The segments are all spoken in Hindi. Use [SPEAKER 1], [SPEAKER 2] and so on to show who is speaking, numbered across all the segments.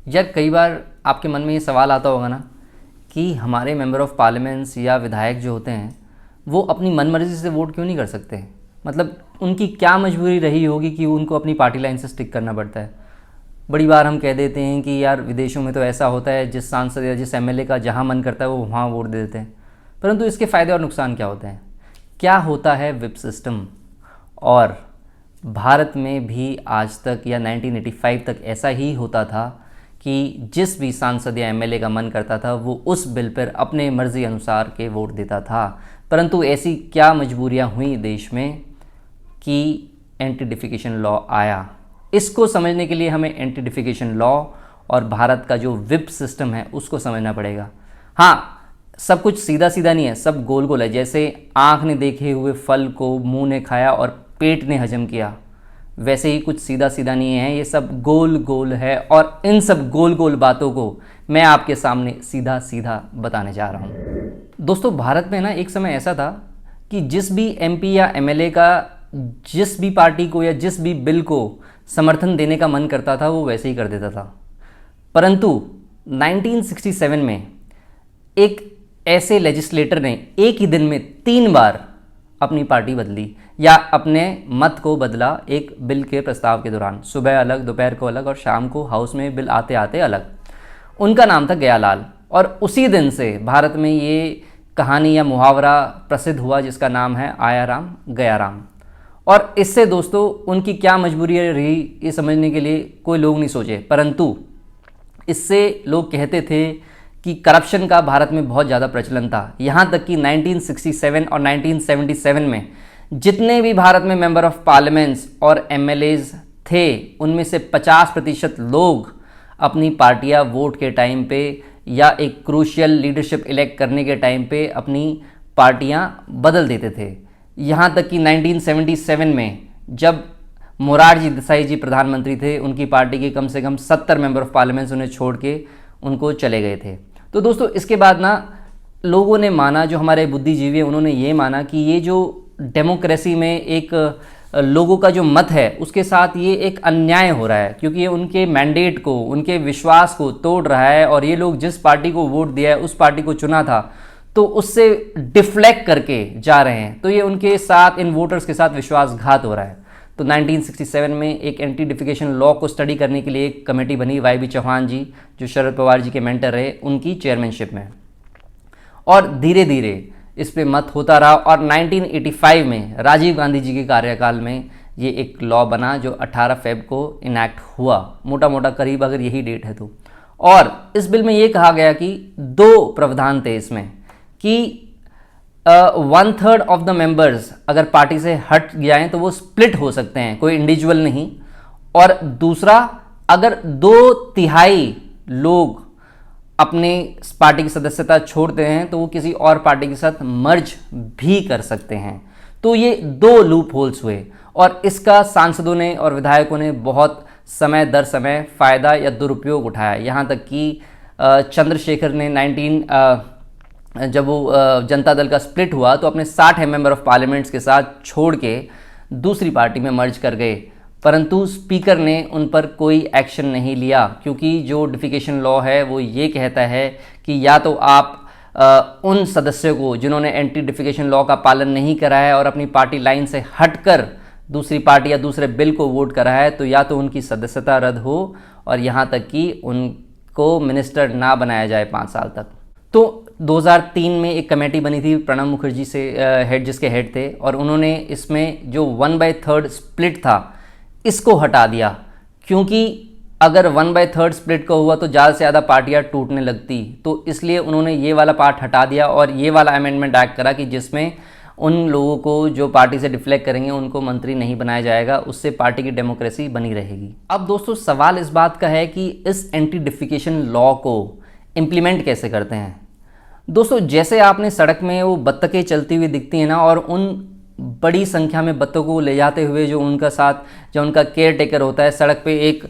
[SPEAKER 1] यार कई बार आपके मन में ये सवाल आता होगा ना कि हमारे मेंबर ऑफ़ पार्लियामेंट्स या विधायक जो होते हैं वो अपनी मनमर्जी से वोट क्यों नहीं कर सकते। मतलब उनकी क्या मजबूरी रही होगी कि उनको अपनी पार्टी लाइन से स्टिक करना पड़ता है। बड़ी बार हम कह देते हैं कि यार विदेशों में तो ऐसा होता है, जिस सांसद या जिस एमएलए का जहाँ मन करता है वो वहाँ वोट दे देते हैं। परंतु इसके फ़ायदे और नुकसान क्या होते हैं, क्या होता है विप सिस्टम। और भारत में भी आज तक या 1985 तक ऐसा ही होता था कि जिस भी सांसद या एमएलए का मन करता था वो उस बिल पर अपने मर्ज़ी अनुसार के वोट देता था। परंतु ऐसी क्या मजबूरियां हुई देश में कि एंटी डिफिकेशन लॉ आया। इसको समझने के लिए हमें एंटी डिफिकेशन लॉ और भारत का जो विप सिस्टम है उसको समझना पड़ेगा। हाँ, सब कुछ सीधा सीधा नहीं है, सब गोल गोल है। जैसे आँख ने देखे हुए फल को मुंह ने खाया और पेट ने हजम किया, वैसे ही कुछ सीधा सीधा नहीं है, ये सब गोल गोल है। और इन सब गोल गोल बातों को मैं आपके सामने सीधा सीधा बताने जा रहा हूँ। दोस्तों, भारत में ना एक समय ऐसा था कि जिस भी एमपी या एमएलए का जिस भी पार्टी को या जिस भी बिल को समर्थन देने का मन करता था वो वैसे ही कर देता था। परंतु 1967 में एक ऐसे लेजिस्लेटर ने एक ही दिन में 3 बार अपनी पार्टी बदली या अपने मत को बदला एक बिल के प्रस्ताव के दौरान। सुबह अलग, दोपहर को अलग और शाम को हाउस में बिल आते आते अलग। उनका नाम था गयालाल। और उसी दिन से भारत में ये कहानी या मुहावरा प्रसिद्ध हुआ जिसका नाम है आया राम गया राम। और इससे दोस्तों उनकी क्या मजबूरी रही ये समझने के लिए कोई लोग नहीं सोचे। परंतु इससे लोग कहते थे कि करप्शन का भारत में बहुत ज़्यादा प्रचलन था। यहाँ तक कि 1967 और 1977 में जितने भी भारत में मेंबर ऑफ पार्लियामेंट्स और एमएलएज थे उनमें से 50% लोग अपनी पार्टियां वोट के टाइम पे या एक क्रूशियल लीडरशिप इलेक्ट करने के टाइम पे अपनी पार्टियां बदल देते थे। यहाँ तक कि 1977 में जब मोरारजी देसाई जी प्रधानमंत्री थे, उनकी पार्टी के कम से कम 70 मेंबर ऑफ पार्लियामेंट्स उन्हें छोड़ के उनको चले गए थे। तो दोस्तों इसके बाद ना लोगों ने माना, जो हमारे बुद्धिजीवी हैं उन्होंने ये माना कि ये जो डेमोक्रेसी में एक लोगों का जो मत है उसके साथ ये एक अन्याय हो रहा है, क्योंकि ये उनके मैंडेट को, उनके विश्वास को तोड़ रहा है। और ये लोग जिस पार्टी को वोट दिया है, उस पार्टी को चुना था, तो उससे डिफ्लेक्ट करके जा रहे हैं। तो ये उनके साथ, इन वोटर्स के साथ विश्वासघात हो रहा है। तो 1967 में एक एंटी डिफिकेशन लॉ को स्टडी करने के लिए एक कमेटी बनी, वाई बी चौहान जी जो शरद पवार जी के मेंटर रहे, उनकी चेयरमैनशिप में। और धीरे धीरे इस पे मत होता रहा और 1985 में राजीव गांधी जी के कार्यकाल में ये एक लॉ बना जो 18 फेब को इनैक्ट हुआ, मोटा मोटा करीब अगर यही डेट है तो। और इस बिल में ये कहा गया कि 2 प्रावधान थे इसमें कि 1/3 ऑफ द मेंबर्स अगर पार्टी से हट जाएं तो वो स्प्लिट हो सकते हैं, कोई इंडिविजुअल नहीं। और दूसरा, अगर 2/3 लोग अपने पार्टी की सदस्यता छोड़ते हैं तो वो किसी और पार्टी के साथ मर्ज भी कर सकते हैं। तो ये 2 लूप होल्स हुए और इसका सांसदों ने और विधायकों ने बहुत समय दर समय फ़ायदा या दुरुपयोग उठाया। यहाँ तक कि चंद्रशेखर ने जब वो जनता दल का स्प्लिट हुआ तो अपने 60 मेंबर ऑफ पार्लियामेंट्स के साथ छोड़ के दूसरी पार्टी में मर्ज कर गए। परंतु स्पीकर ने उन पर कोई एक्शन नहीं लिया, क्योंकि जो डिफिकेशन लॉ है वो ये कहता है कि या तो आप उन सदस्यों को जिन्होंने एंटी डिफिकेशन लॉ का पालन नहीं करा है और अपनी पार्टी लाइन से हटकर दूसरी पार्टी या दूसरे बिल को वोट करा है, तो या तो उनकी सदस्यता रद्द हो और यहाँ तक कि उनको मिनिस्टर ना बनाया जाए 5 साल तक। तो 2003 में एक कमेटी बनी थी प्रणब मुखर्जी से जिसके हेड थे, और उन्होंने इसमें जो 1/3 स्प्लिट था इसको हटा दिया, क्योंकि अगर 1/3 स्प्लिट का हुआ तो ज़्यादा से ज़्यादा पार्टियाँ टूटने लगती। तो इसलिए उन्होंने ये वाला पार्ट हटा दिया और ये वाला अमेंडमेंट एक्ट करा कि जिसमें उन लोगों को जो पार्टी से डिफ्लेक्ट करेंगे उनको मंत्री नहीं बनाया जाएगा, उससे पार्टी की डेमोक्रेसी बनी रहेगी। अब दोस्तों सवाल इस बात का है कि इस एंटी डिफिकेशन लॉ को इम्प्लीमेंट कैसे करते हैं। दोस्तों जैसे आपने सड़क में वो बत्तखें चलती हुई दिखती हैं ना, और उन बड़ी संख्या में बत्तखों को ले जाते हुए जो उनका केयर टेकर होता है सड़क पे एक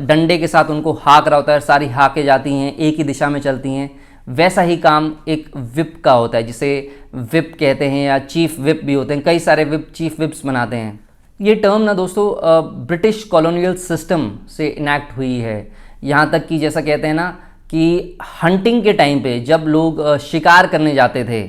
[SPEAKER 1] डंडे के साथ उनको हाँक रहा होता है, सारी हाँकें जाती हैं, एक ही दिशा में चलती हैं, वैसा ही काम एक विप का होता है, जिसे विप कहते हैं या चीफ विप भी होते हैं। कई सारे विप चीफ विप्स बनाते हैं। ये टर्म ना दोस्तों ब्रिटिश कॉलोनियल सिस्टम से इनैक्ट हुई है। यहाँ तक कि जैसा कहते हैं ना कि हंटिंग के टाइम पे जब लोग शिकार करने जाते थे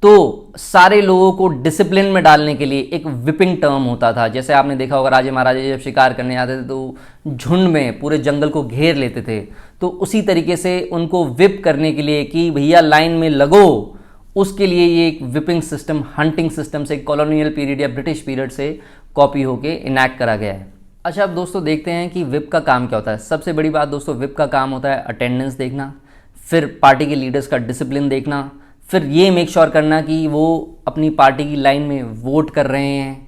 [SPEAKER 1] तो सारे लोगों को डिसिप्लिन में डालने के लिए एक विपिंग टर्म होता था। जैसे आपने देखा होगा राजे महाराजे जब शिकार करने जाते थे तो झुंड में पूरे जंगल को घेर लेते थे, तो उसी तरीके से उनको विप करने के लिए कि भैया लाइन में लगो, उसके लिए ये एक विपिंग सिस्टम, हंटिंग सिस्टम से कॉलोनियल पीरियड या ब्रिटिश पीरियड से कॉपी होके इनैक्ट करा गया है। अच्छा, अब दोस्तों देखते हैं कि विप का काम क्या होता है। सबसे बड़ी बात दोस्तों, विप का काम होता है अटेंडेंस देखना, फिर पार्टी के लीडर्स का डिसिप्लिन देखना, फिर ये मेक श्योर करना कि वो अपनी पार्टी की लाइन में वोट कर रहे हैं,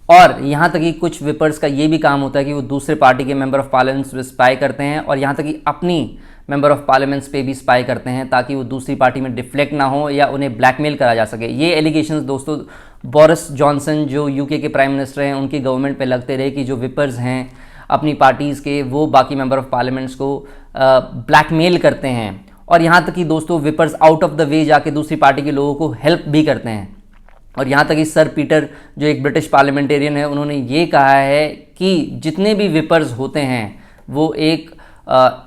[SPEAKER 1] और यहाँ तक कि कुछ विपर्स का ये भी काम होता है कि वो दूसरे पार्टी के मेंबर ऑफ पार्लियामेंट्स पे स्पाई करते हैं, और यहाँ तक कि अपनी मेंबर ऑफ पार्लियामेंट्स पे भी स्पाई करते हैं ताकि वो दूसरी पार्टी में डिफ्लेक्ट ना हो या उन्हें ब्लैकमेल करा जा सके। ये एलिगेशंस दोस्तों बोरिस जॉनसन जो यूके के प्राइम मिनिस्टर हैं उनकी गवर्नमेंट पे लगते रहे कि जो विपर्स हैं अपनी पार्टीज़ के, वो बाकी मेंबर ऑफ पार्लियामेंट्स को ब्लैकमेल करते हैं, और यहाँ तक कि दोस्तों विपर्स आउट ऑफ द वे जाके दूसरी पार्टी के लोगों को हेल्प भी करते हैं। और यहाँ तक कि सर पीटर जो एक ब्रिटिश पार्लियामेंटेरियन है, उन्होंने ये कहा है कि जितने भी विपर्स होते हैं वो एक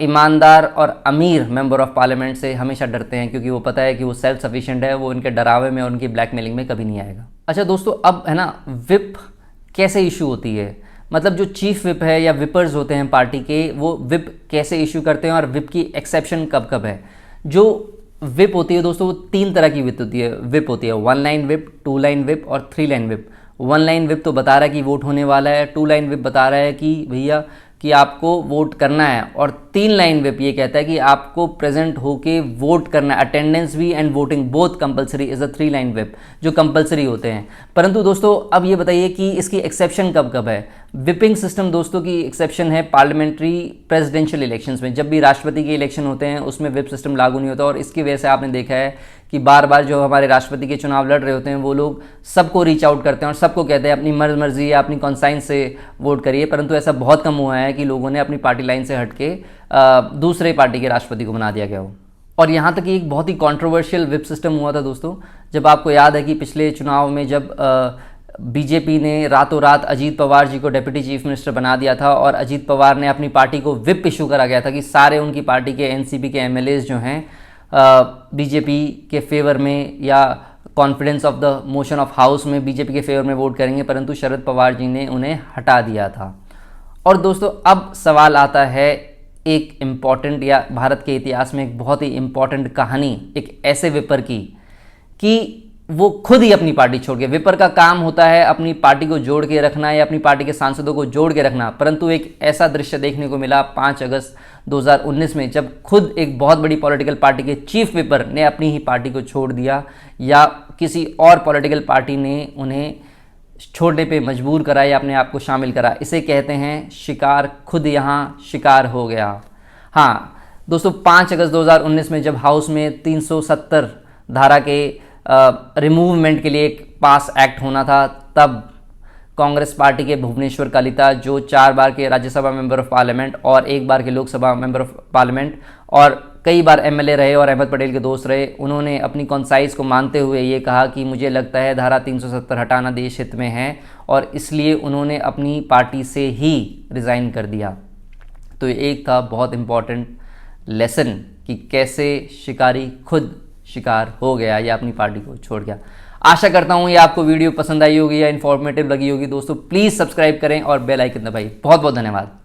[SPEAKER 1] ईमानदार और अमीर मेंबर ऑफ पार्लियामेंट से हमेशा डरते हैं, क्योंकि वो पता है कि वो सेल्फ सफिशिएंट है, वो इनके डरावे में और उनकी ब्लैकमेलिंग में कभी नहीं आएगा। अच्छा दोस्तों, अब है ना विप कैसे इशू होती है, मतलब जो चीफ विप है या विपर्स होते हैं पार्टी के, वो विप कैसे इशू करते हैं और विप की एक्सेप्शन कब कब है। जो विप होती है दोस्तों वो 3 तरह की विप होती है 1 लाइन विप, 2 लाइन विप और 3 लाइन विप। 1 लाइन विप तो बता रहा है कि वोट होने वाला है, 2 लाइन विप बता रहा है कि भैया कि आपको वोट करना है, और 3 लाइन विप ये कहता है कि आपको प्रेजेंट होके वोट करना है। अटेंडेंस भी and voting both compulsory is a 3 line whip, जो कंपलसरी होते हैं। परंतु दोस्तों अब ये बताइए कि इसकी एक्सेप्शन कब कब है। विपिंग सिस्टम दोस्तों की एक्सेप्शन है पार्लियामेंट्री प्रेसिडेंशियल इलेक्शंस में, जब भी राष्ट्रपति के इलेक्शन होते हैं उसमें विप सिस्टम लागू नहीं होता, और इसकी वजह से आपने देखा है कि बार बार जो हमारे राष्ट्रपति के चुनाव लड़ रहे होते हैं वो लोग सबको रीच आउट करते हैं और सबको कहते हैं अपनी मर्जी या अपनी कॉन्साइंस से वोट करिए, परंतु ऐसा बहुत कम हुआ है कि लोगों ने अपनी पार्टी लाइन से हट के दूसरे पार्टी के राष्ट्रपति को बना दिया गया हो। और यहाँ तक एक बहुत ही कॉन्ट्रोवर्शियल विप सिस्टम हुआ था दोस्तों, जब आपको याद है कि पिछले चुनाव में जब बीजेपी ने रातों रात अजीत पवार जी को डिप्टी चीफ मिनिस्टर बना दिया था, और अजीत पवार ने अपनी पार्टी को विप इशू करा गया था कि सारे उनकी पार्टी के एनसीपी के एमएलएज जो हैं बीजेपी के फेवर में या confidence of the motion of house में बीजेपी के फेवर में वोट करेंगे, परंतु शरद पवार जी ने उन्हें हटा दिया था। और दोस्तों अब सवाल आता है एक इम्पॉर्टेंट, या भारत के इतिहास में एक बहुत ही इम्पॉर्टेंट कहानी एक ऐसे विपर की कि वो खुद ही अपनी पार्टी छोड़ के, विपर का काम होता है अपनी पार्टी को जोड़ के रखना या अपनी पार्टी के सांसदों को जोड़ के रखना, परंतु एक ऐसा दृश्य देखने को मिला 5 अगस्त 2019 में, जब खुद एक बहुत बड़ी पॉलिटिकल पार्टी के चीफ विपर ने अपनी ही पार्टी को छोड़ दिया या किसी और पॉलिटिकल पार्टी ने उन्हें छोड़ने पे मजबूर करा या अपने आप को शामिल करा। इसे कहते हैं शिकार खुद यहाँ शिकार हो गया। हाँ दोस्तों, 5 अगस्त 2019 में जब हाउस में 370 धारा के रिमूवमेंट के लिए एक पास एक्ट होना था, तब कांग्रेस पार्टी के भुवनेश्वर कलिता जो 4 बार के राज्यसभा मेंबर ऑफ पार्लियामेंट और 1 बार के लोकसभा मेंबर ऑफ पार्लियामेंट और कई बार एमएलए रहे और अहमद पटेल के दोस्त रहे, उन्होंने अपनी कॉन्साइज को मानते हुए ये कहा कि मुझे लगता है धारा 370 हटाना देश हित में है, और इसलिए उन्होंने अपनी पार्टी से ही रिज़ाइन कर दिया। तो ये एक था बहुत इम्पॉर्टेंट लेसन कि कैसे शिकारी खुद शिकार हो गया या अपनी पार्टी को छोड़ गया। आशा करता हूँ ये आपको वीडियो पसंद आई होगी या इन्फॉर्मेटिव लगी होगी। दोस्तों प्लीज़ सब्सक्राइब करें और बेल आइकन दबाइए। बहुत बहुत धन्यवाद।